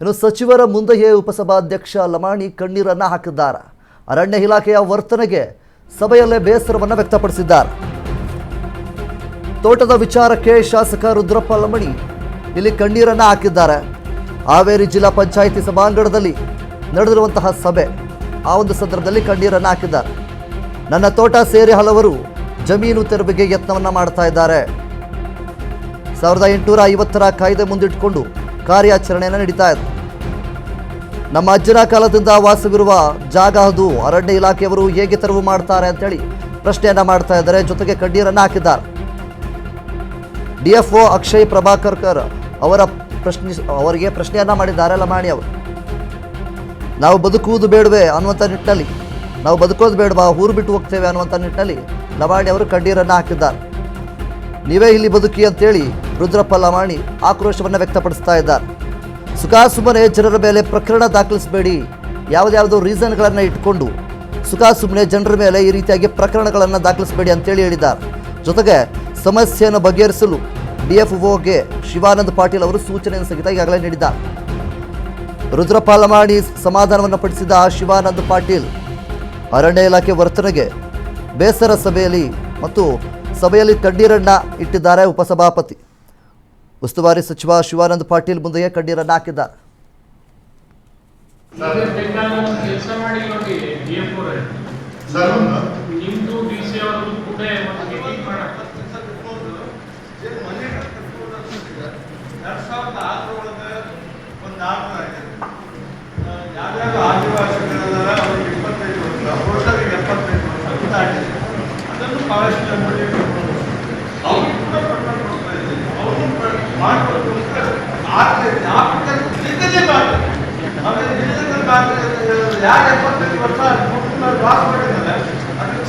ಇನ್ನು ಸಚಿವರ ಮುಂದೆಯೇ ಉಪಸಭಾಧ್ಯಕ್ಷ ಲಮಾಣಿ ಕಣ್ಣೀರನ್ನ ಹಾಕಿದ್ದಾರೆ. ಅರಣ್ಯ ಇಲಾಖೆಯ ವರ್ತನೆಗೆ ಸಭೆಯಲ್ಲೇ ಬೇಸರವನ್ನು ವ್ಯಕ್ತಪಡಿಸಿದ್ದಾರೆ. ತೋಟದ ವಿಚಾರಕ್ಕೆ ಶಾಸಕ ರುದ್ರಪ್ಪ ಲಮಾಣಿ ಇಲ್ಲಿ ಕಣ್ಣೀರನ್ನ ಹಾಕಿದ್ದಾರೆ. ಹಾವೇರಿ ಜಿಲ್ಲಾ ಪಂಚಾಯಿತಿ ಸಭಾಂಗಣದಲ್ಲಿ ನಡೆದಿರುವಂತಹ ಸಭೆ, ಆ ಒಂದು ಸಂದರ್ಭದಲ್ಲಿ ಕಣ್ಣೀರನ್ನ ಹಾಕಿದ್ದಾರೆ. ನನ್ನ ತೋಟ ಸೇರಿ ಹಲವರು ಜಮೀನು ತೆರವಿಗೆ ಯತ್ನವನ್ನ ಮಾಡ್ತಾ ಇದ್ದಾರೆ. 1850ರ ಕಾಯ್ದೆ ಮುಂದಿಟ್ಟುಕೊಂಡು ಕಾರ್ಯಾಚರಣೆಯನ್ನು ನಡೀತಾ ಇದೆ. ನಮ್ಮ ಅಜ್ಜನ ಕಾಲದಿಂದ ವಾಸವಿರುವ ಜಾಗ ಅದು, ಅರಣ್ಯ ಇಲಾಖೆಯವರು ಹೇಗೆ ತೆರವು ಮಾಡ್ತಾರೆ ಅಂತೇಳಿ ಪ್ರಶ್ನೆಯನ್ನ ಮಾಡ್ತಾ ಇದ್ದಾರೆ. ಜೊತೆಗೆ ಕಣ್ಣೀರನ್ನ ಹಾಕಿದ್ದಾರೆ. DFO ಅಕ್ಷಯ್ ಪ್ರಭಾಕರ್ಕರ್ ಅವರಿಗೆ ಪ್ರಶ್ನೆಯನ್ನ ಮಾಡಿದ್ದಾರೆ ಲಮಾಣಿ ಅವರು. ನಾವು ಬದುಕುವುದು ಬೇಡವೇ ಅನ್ನುವಂಥ ನಿಟ್ಟಿನಲ್ಲಿ, ನಾವು ಬದುಕೋದು ಬೇಡವಾ, ಊರು ಬಿಟ್ಟು ಹೋಗ್ತೇವೆ ಅನ್ನುವಂಥ ನಿಟ್ಟಿನಲ್ಲಿ ಲಮಾಣಿ ಅವರು ಕಣ್ಣೀರನ್ನ ಹಾಕಿದ್ದಾರೆ. ನೀವೇ ಇಲ್ಲಿ ಬದುಕಿ ಅಂತೇಳಿ ರುದ್ರಪ್ಪ ಲಮಾಣಿ ಆಕ್ರೋಶವನ್ನು ವ್ಯಕ್ತಪಡಿಸ್ತಾ ಇದ್ದಾರೆ. ಸುಮ್ಮನೆ ಜನರ ಮೇಲೆ ಪ್ರಕರಣ ದಾಖಲಿಸಬೇಡಿ, ಯಾವುದ್ಯಾವುದೋ ರೀಸನ್ಗಳನ್ನು ಇಟ್ಕೊಂಡು ಸುಮ್ಮನೆ ಜನರ ಮೇಲೆ ಈ ರೀತಿಯಾಗಿ ಪ್ರಕರಣಗಳನ್ನು ದಾಖಲಿಸಬೇಡಿ ಅಂತೇಳಿ ಹೇಳಿದ್ದಾರೆ. ಜೊತೆಗೆ ಸಮಸ್ಯೆಯನ್ನು ಬಗೆಹರಿಸಲು DFOಗೆ ಶಿವಾನಂದ ಪಾಟೀಲ್ ಅವರು ಸೂಚನೆಯನ್ನು ಸಹಿತ ಈಗಾಗಲೇ ನೀಡಿದ್ದಾರೆ. ರುದ್ರಪ್ಪ ಲಮಾಣಿ ಸಮಾಧಾನವನ್ನು ಪಡಿಸಿದ ಶಿವಾನಂದ ಪಾಟೀಲ್ ಅರಣ್ಯ ಇಲಾಖೆ ವರ್ತನೆಗೆ ಬೇಸರ ಸಭೆಯಲ್ಲಿ ಕಣ್ಣೀರನ್ನ ಇಟ್ಟಿದ್ದಾರೆ. ಉಪಸಭಾಪತಿ ಉಸ್ತುವಾರಿ ಸಚಿವ ಶಿವಾನಂದ ಪಾಟೀಲ್ ಮುಂದೆಯೇ ಕಣ್ಣೀರನ್ನ ಹಾಕಿದ್ದಾರೆ.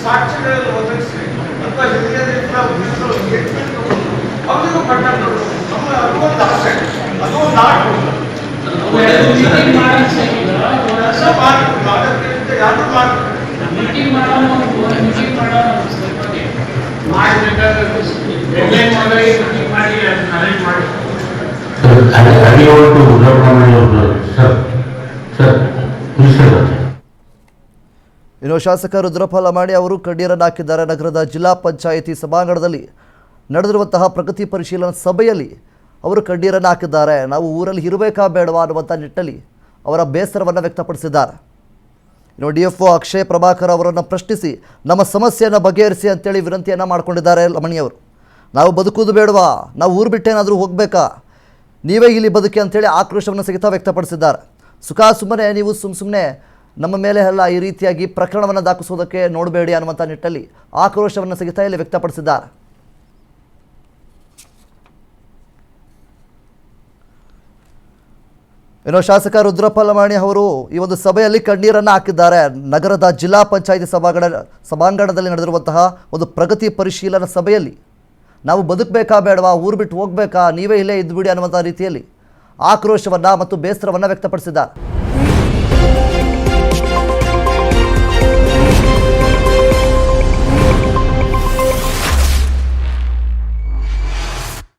ಸಾಕ್ಷಿಗಳನ್ನು ಒದಗಿಸಿ ಅಥವಾ ಹಿರಿಯರಿಂದ ಅವರಿಗೂ ಕಟ್ಟಡಗಳು ಅದೊಂದು ಆಸೆ, ಅದೊಂದು ನಾಟಕ ಯಾರು ಇನ್ನು ಶಾಸಕ ರುದ್ರಪ್ಪ ಲಮಾಣಿ ಅವರು ಕಣ್ಣೀರನ್ನು ಹಾಕಿದ್ದಾರೆ. ನಗರದ ಜಿಲ್ಲಾ ಪಂಚಾಯಿತಿ ಸಭಾಂಗಣದಲ್ಲಿ ನಡೆದಿರುವಂತಹ ಪ್ರಗತಿ ಪರಿಶೀಲನಾ ಸಭೆಯಲ್ಲಿ ಅವರು ಕಣ್ಣೀರನ್ನು ಹಾಕಿದ್ದಾರೆ. ನಾವು ಊರಲ್ಲಿ ಇರಬೇಕಾ ಬೇಡವಾ ಅನ್ನುವಂಥ ನಿಟ್ಟಲ್ಲಿ ಅವರ ಬೇಸರವನ್ನು ವ್ಯಕ್ತಪಡಿಸಿದ್ದಾರೆ. ಇನ್ನು DFO ಅಕ್ಷಯ್ ಪ್ರಭಾಕರ್ ಅವರನ್ನು ಪ್ರಶ್ನಿಸಿ ನಮ್ಮ ಸಮಸ್ಯೆಯನ್ನು ಬಗೆಹರಿಸಿ ಅಂತೇಳಿ ವಿನಂತಿಯನ್ನು ಮಾಡಿಕೊಂಡಿದ್ದಾರೆ ಲಮಾಣಿ ಅವರು. ನಾವು ಬದುಕುವುದು ಬೇಡವಾ, ನಾವು ಊರು ಬಿಟ್ಟೇನಾದರೂ ಹೋಗಬೇಕಾ, ನೀವೇ ಇಲ್ಲಿ ಬದುಕಿ ಅಂತೇಳಿ ಆಕ್ರೋಶವನ್ನು ಸಹಿತ ವ್ಯಕ್ತಪಡಿಸಿದ್ದಾರೆ. ಸುಮ್ಮನೆ ನೀವು ಸುಮ್ಮನೆ ನಮ್ಮ ಮೇಲೆ ಎಲ್ಲ ಈ ರೀತಿಯಾಗಿ ಪ್ರಕರಣವನ್ನು ದಾಖಲಿಸೋದಕ್ಕೆ ನೋಡಬೇಡಿ ಅನ್ನುವಂಥ ನಿಟ್ಟಲ್ಲಿ ಆಕ್ರೋಶವನ್ನು ಸಹಿತ ಇಲ್ಲಿ ವ್ಯಕ್ತಪಡಿಸಿದ್ದಾರೆ. ಇನ್ನು ಶಾಸಕ ರುದ್ರಪ್ಪ ಲಮಾಣಿ ಅವರು ಈ ಒಂದು ಸಭೆಯಲ್ಲಿ ಕಣ್ಣೀರನ್ನು ಹಾಕಿದ್ದಾರೆ. ನಗರದ ಜಿಲ್ಲಾ ಪಂಚಾಯಿತಿ ಸಭಾಂಗಣದಲ್ಲಿ ನಡೆದಿರುವಂತಹ ಒಂದು ಪ್ರಗತಿ ಪರಿಶೀಲನಾ ಸಭೆಯಲ್ಲಿ ನಾವು ಬದುಕಬೇಕಾ ಬೇಡವಾ, ಊರು ಬಿಟ್ಟು ಹೋಗಬೇಕಾ, ನೀವೇ ಇಲ್ಲೇ ಇದ್ದುಬಿಡಿ ಅನ್ನುವಂಥ ರೀತಿಯಲ್ಲಿ ಆಕ್ರೋಶವನ್ನು ಮತ್ತು ಬೇಸರವನ್ನು ವ್ಯಕ್ತಪಡಿಸಿದ್ದಾರೆ.